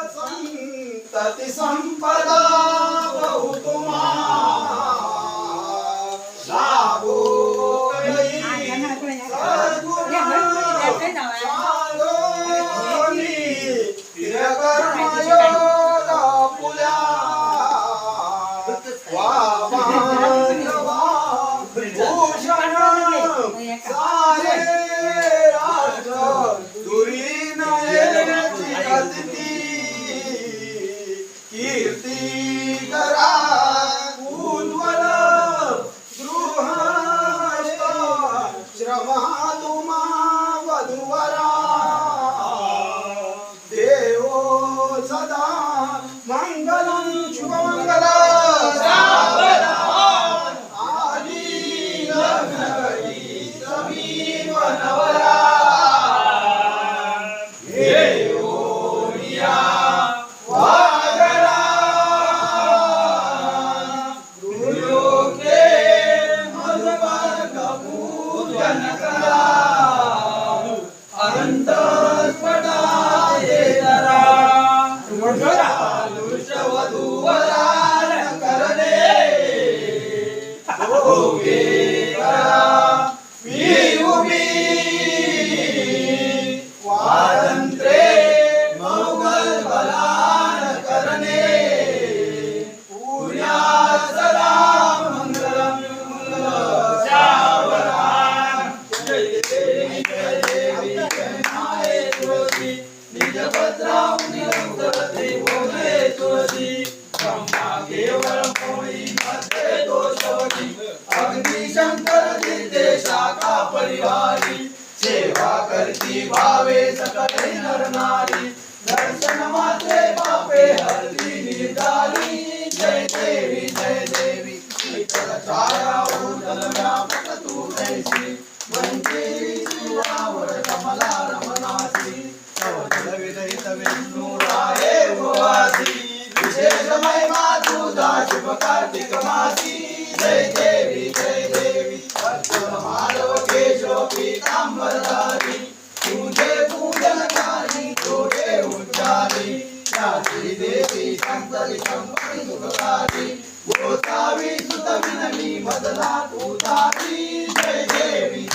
संतति संपदा बहुतुमा लाभो कई सद्गुणी तिरकर्मयोग पुल्या वामानवा भूषण सारे राष्ट्र दुरी नयनची अतिथी कीर्ती करा उज्ज्वल गृहस्थ श्रमा तुम्हा वधूवरा देवो सदा मंगलम शुभमंगल आली लग्नरी समीर नवरा शंकर निर्देशा का परिवारी सेवा करती भावे सकले नर नारी दर्शन मात्रे पापे हरती निर्धारी जय देवी शीतल छाया ऊर्धल व्यापक तू कैसी वंदेवी शिवावर कमला रमनासी तव जल विदरित विष्णु राये उपवासी विशेष महिमा तुझा शुभ कार्तिक मासी जय देवी माधव केशव पीतांबरधारी तुझे पूजनकारी तोडे उच्चारी शास्त्री देवी संतरी संपत्ती सुखकारी गोसावी सुत विनमी मदना तुतारी जय देवी